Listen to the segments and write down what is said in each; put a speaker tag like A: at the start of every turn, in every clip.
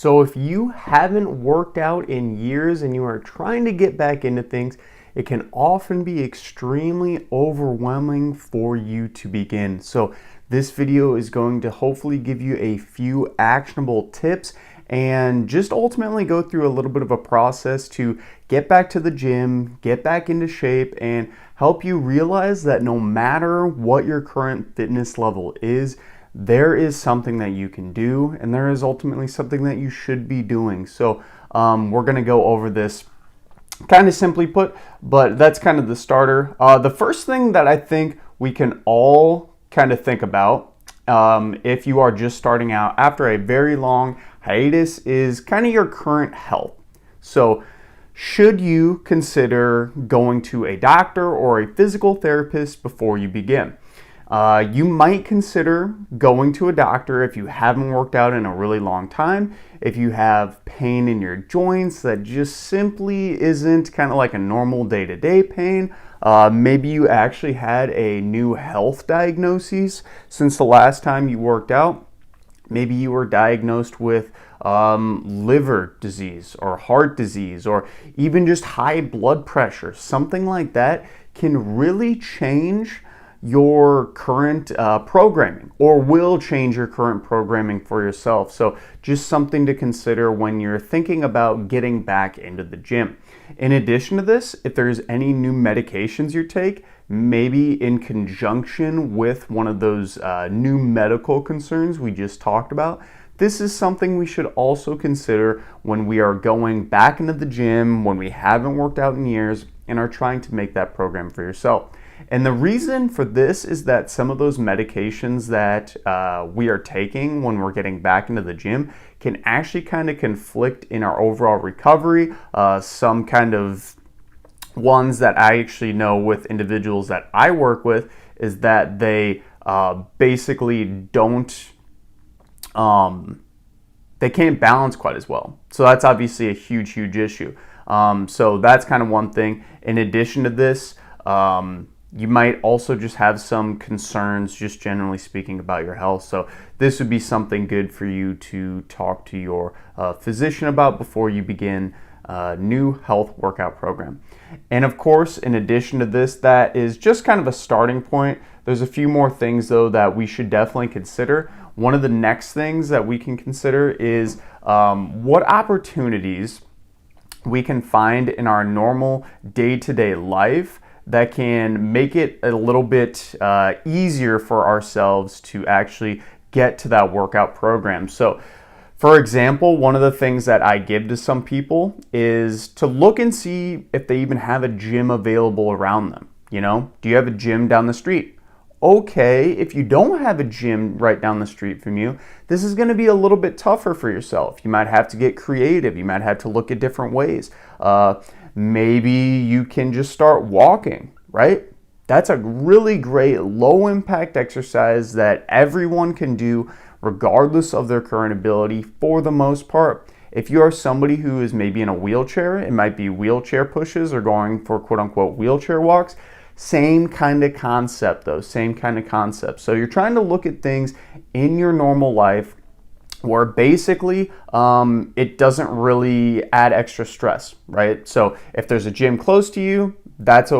A: So if you haven't worked out in years and you are trying to get back into things, it can often be extremely overwhelming for you to begin. So this video is going to hopefully give you a few actionable tips and just ultimately go through a little bit of a process to get back to the gym, get back into shape, and help you realize that no matter what your current fitness level is, there is something that you can do, and there is ultimately something that you should be doing. So we're going to go over this kind of simply put, but that's kind of the starter. The first thing that I think we can all kind of think about if you are just starting out after a very long hiatus is kind of your current health. So should you consider going to a doctor or a physical therapist before you begin? You might consider going to a doctor if you haven't worked out in a really long time, if you have pain in your joints that just simply isn't kind of like a normal day-to-day pain. Maybe you actually had a new health diagnosis since the last time you worked out. Maybe you were diagnosed with liver disease or heart disease or even just high blood pressure. Something like that can really change your current programming, or will change your current programming for yourself. So just something to consider when you're thinking about getting back into the gym. In addition to this, if there's any new medications you take, maybe in conjunction with one of those new medical concerns we just talked about, this is something we should also consider when we are going back into the gym, when we haven't worked out in years and are trying to make that program for yourself. And the reason for this is that some of those medications that we are taking when we're getting back into the gym can actually kind of conflict in our overall recovery. Some kind of ones that I actually know with individuals that I work with is that they basically don't, they can't balance quite as well. So that's obviously a huge issue. So that's kind of one thing. In addition to this, you might also just have some concerns, just generally speaking, about your health. So this would be something good for you to talk to your physician about before you begin a new health workout program. And of course, in addition to this, that is just kind of a starting point. There's a few more things, though, that we should definitely consider. One of the next things that we can consider is what opportunities we can find in our normal day-to-day life that can make it a little bit easier for ourselves to actually get to that workout program. So, for example, one of the things that I give to some people is to look and see if they even have a gym available around them. You know, do you have a gym down the street? Okay, if you don't have a gym right down the street from you, this is going to be a little bit tougher for yourself. You might have to get creative. You might have to look at different ways. Maybe you can just start walking, right? That's a really great low impact exercise that everyone can do regardless of their current ability for the most part. If you are somebody who is maybe in a wheelchair, it might be wheelchair pushes or going for quote unquote wheelchair walks. Same kind of concept though, same kind of concept. So you're trying to look at things in your normal life where basically it doesn't really add extra stress, right? So if there's a gym close to you, that's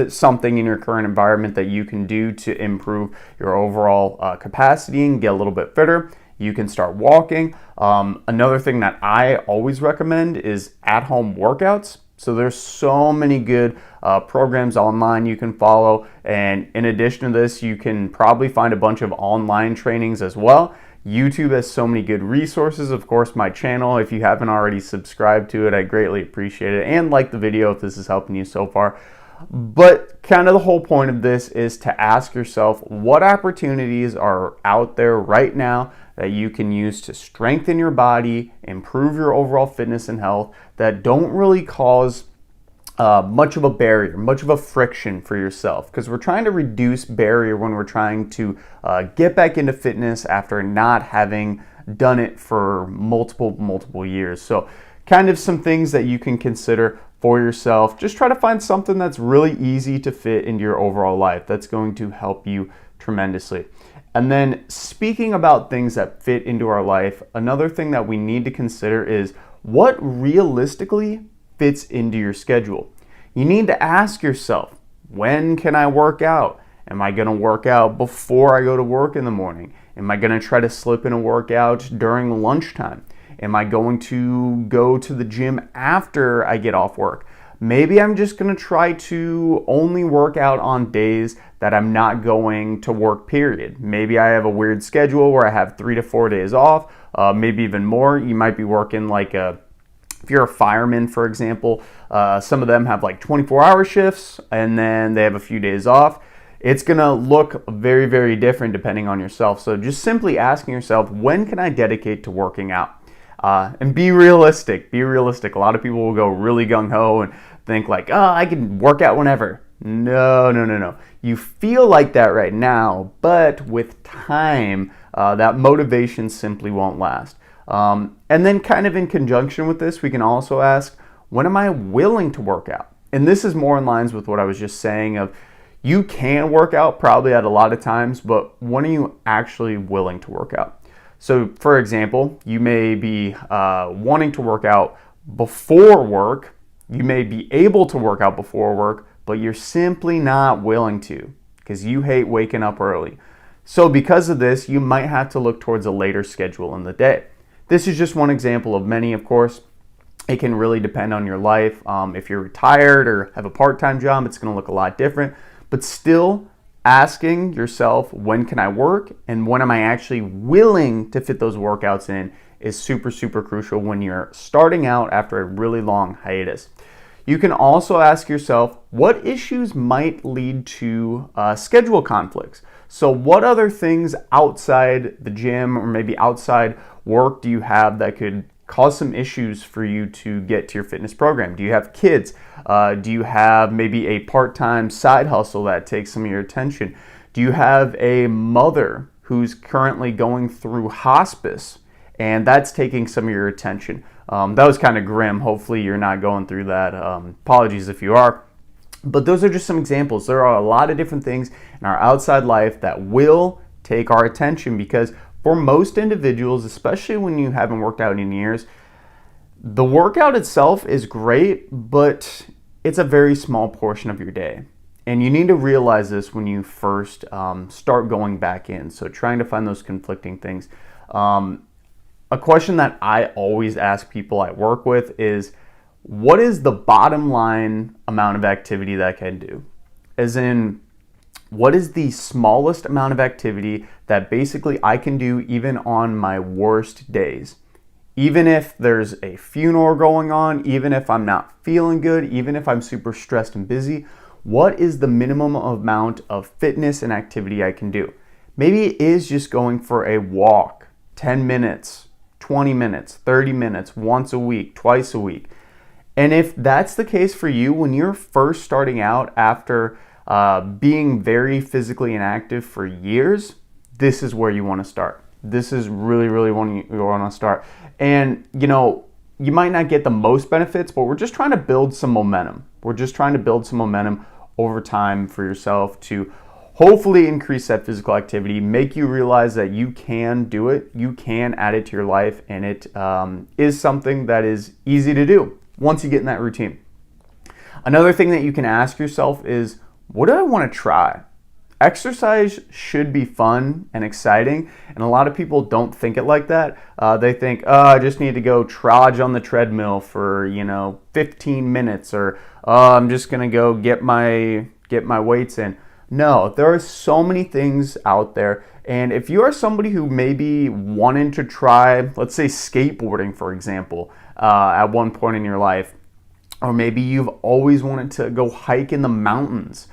A: something in your current environment that you can do to improve your overall capacity and get a little bit fitter. You can start walking. Another thing that I always recommend is at-home workouts. So there's so many good programs online you can follow. And in addition to this, you can probably find a bunch of online trainings as well. YouTube has so many good resources. Of course, my channel, if you haven't already subscribed to it, I greatly appreciate it. And like the video if this is helping you so far. But kind of the whole point of this is to ask yourself what opportunities are out there right now that you can use to strengthen your body, improve your overall fitness and health that don't really cause much of a barrier, much of a friction for yourself, because we're trying to reduce barrier when we're trying to get back into fitness after not having done it for multiple years. So kind of some things that you can consider for yourself. Just try to find something that's really easy to fit into your overall life that's going to help you tremendously. And then speaking about things that fit into our life, another thing that we need to consider is what realistically fits into your schedule. You need to ask yourself, when can I work out? Am I going to work out before I go to work in the morning? Am I going to try to slip in a workout during lunchtime? Am I going to go to the gym after I get off work? Maybe I'm just going to try to only work out on days that I'm not going to work, period. Maybe I have a weird schedule where I have 3 to 4 days off, maybe even more. You might be working if you're a fireman, for example, some of them have like 24-hour shifts and then they have a few days off. It's going to look very, very different depending on yourself. So just simply asking yourself, when can I dedicate to working out? And be realistic. Be realistic. A lot of people will go really gung-ho and think like, oh, I can work out whenever. No. You feel like that right now, but with time, that motivation simply won't last. And then kind of in conjunction with this, we can also ask, when am I willing to work out? And this is more in lines with what I was just saying of, you can work out probably at a lot of times, but when are you actually willing to work out? So for example, you may be wanting to work out before work. You may be able to work out before work, but you're simply not willing to because you hate waking up early. So because of this, you might have to look towards a later schedule in the day. This is just one example of many, of course. It can really depend on your life. If you're retired or have a part-time job, it's going to look a lot different. But still, asking yourself, when can I work and when am I actually willing to fit those workouts in is super, super crucial when you're starting out after a really long hiatus. You can also ask yourself, what issues might lead to schedule conflicts? So what other things outside the gym or maybe outside work do you have that could cause some issues for you to get to your fitness program? Do you have kids? Do you have maybe a part-time side hustle that takes some of your attention? Do you have a mother who's currently going through hospice and that's taking some of your attention? That was kind of grim. Hopefully you're not going through that. Apologies if you are. But those are just some examples. There are a lot of different things in our outside life that will take our attention because for most individuals, especially when you haven't worked out in years, the workout itself is great, but it's a very small portion of your day. And you need to realize this when you first start going back in. So trying to find those conflicting things. A question that I always ask people I work with is, what is the bottom line amount of activity that I can do? As in, what is the smallest amount of activity that basically I can do even on my worst days? Even if there's a funeral going on, even if I'm not feeling good, even if I'm super stressed and busy, what is the minimum amount of fitness and activity I can do? Maybe it is just going for a walk, 10 minutes, 20 minutes, 30 minutes, once a week, twice a week. And if that's the case for you, when you're first starting out after being very physically inactive for years, this is where you want to start. This is really when you want to start. And you might not get the most benefits, but we're just trying to build some momentum. We're just trying to build some momentum over time for yourself to hopefully increase that physical activity, make you realize that you can do it, you can add it to your life, and it is something that is easy to do once you get in that routine. Another thing that you can ask yourself is, what do I want to try? Exercise should be fun and exciting, and a lot of people don't think it like that. They think, oh, I just need to go trudge on the treadmill for 15 minutes, or oh, I'm just gonna go get my weights in. No, there are so many things out there, and if you are somebody who may be wanting to try, let's say skateboarding, for example, at one point in your life, or maybe you've always wanted to go hike in the mountains.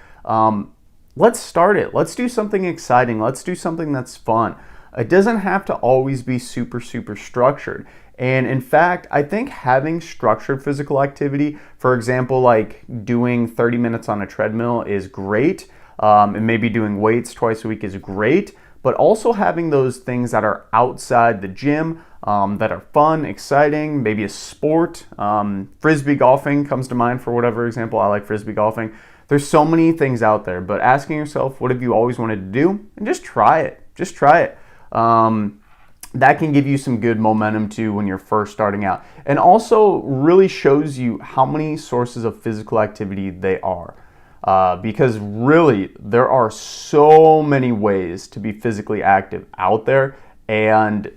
A: Let's start it. Let's do something exciting. Let's do something that's fun. It doesn't have to always be super structured. And in fact, I think having structured physical activity, for example, like doing 30 minutes on a treadmill is great. And maybe doing weights twice a week is great. But also having those things that are outside the gym, that are fun, exciting, maybe a sport. Frisbee golfing comes to mind for whatever example. I like frisbee golfing. There's so many things out there, but asking yourself, what have you always wanted to do? And just try it. Just try it. That can give you some good momentum too when you're first starting out, and also really shows you how many sources of physical activity they are. Because really, there are so many ways to be physically active out there, and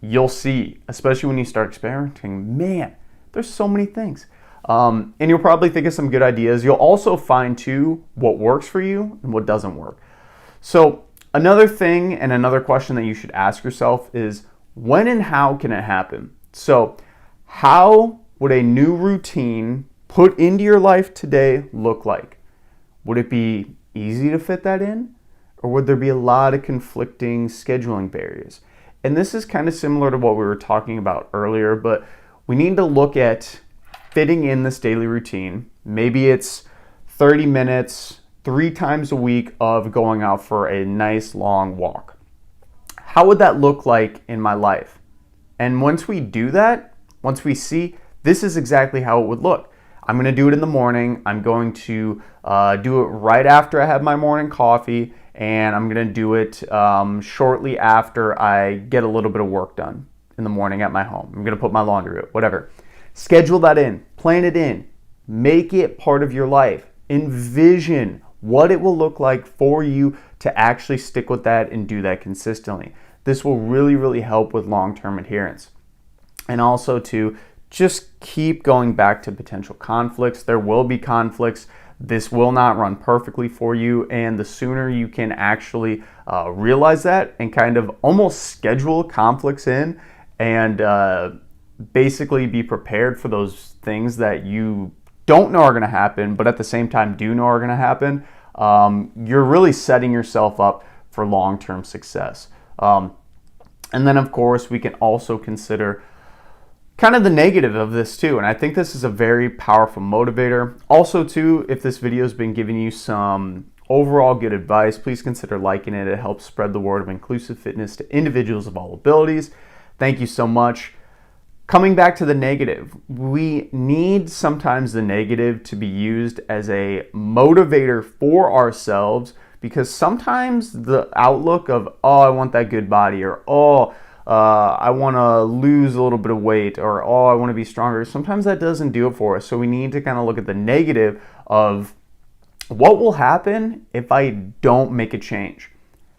A: you'll see, especially when you start experimenting, man, there's so many things. And you'll probably think of some good ideas. You'll also find too what works for you and what doesn't work. So another thing and another question that you should ask yourself is, when and how can it happen? So how would a new routine put into your life today look like? Would it be easy to fit that in? Or would there be a lot of conflicting scheduling barriers? And this is kind of similar to what we were talking about earlier, but we need to look at fitting in this daily routine. Maybe it's 30 minutes, 3 times a week of going out for a nice long walk. How would that look like in my life? And once we do that, once we see this is exactly how it would look. I'm going to do it in the morning. I'm going to do it right after I have my morning coffee, and I'm going to do it shortly after I get a little bit of work done in the morning at my home. I'm going to put my laundry out, whatever. Schedule that in, plan it in, make it part of your life. Envision what it will look like for you to actually stick with that and do that consistently. This will really, really help with long-term adherence. And also to just keep going back to potential conflicts. There will be conflicts. This will not run perfectly for you, and the sooner you can actually realize that and kind of almost schedule conflicts in and basically be prepared for those things that you don't know are going to happen, but at the same time do know are going to happen, you're really setting yourself up for long-term success. And then, of course, we can also consider kind of the negative of this too, and I think this is a very powerful motivator. Also too, if this video has been giving you some overall good advice, please consider liking it. It helps spread the word of inclusive fitness to individuals of all abilities. Thank you so much. Coming back to the negative, we need sometimes the negative to be used as a motivator for ourselves, because sometimes the outlook of, oh, I want that good body, or I want to lose a little bit of weight, or oh, I want to be stronger, sometimes that doesn't do it for us. So we need to kind of look at the negative of what will happen if I don't make a change.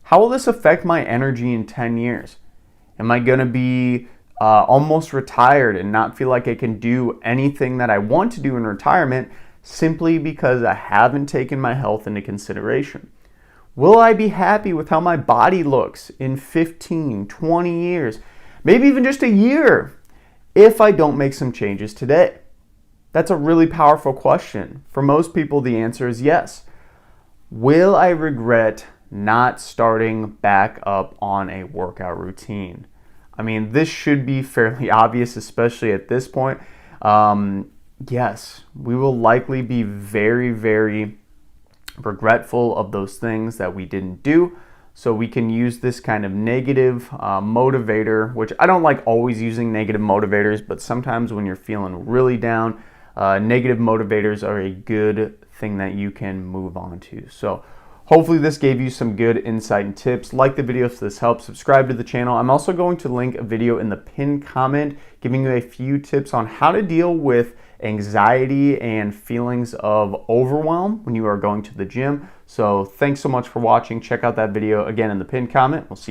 A: How will this affect my energy in 10 years? Am I going to be almost retired and not feel like I can do anything that I want to do in retirement simply because I haven't taken my health into consideration? Will I be happy with how my body looks in 15, 20 years, maybe even just a year, if I don't make some changes today? That's a really powerful question. For most people, the answer is yes. Will I regret not starting back up on a workout routine? I mean, this should be fairly obvious, especially at this point. Yes, we will likely be very, very regretful of those things that we didn't do. So we can use this kind of negative motivator, which I don't like always using negative motivators, but sometimes when you're feeling really down, negative motivators are a good thing that you can move on to. So hopefully this gave you some good insight and tips. Like the video if this helps. Subscribe to the channel. I'm also going to link a video in the pinned comment giving you a few tips on how to deal with anxiety and feelings of overwhelm when you are going to the gym. So thanks so much for watching. Check out that video again in the pinned comment. We'll see you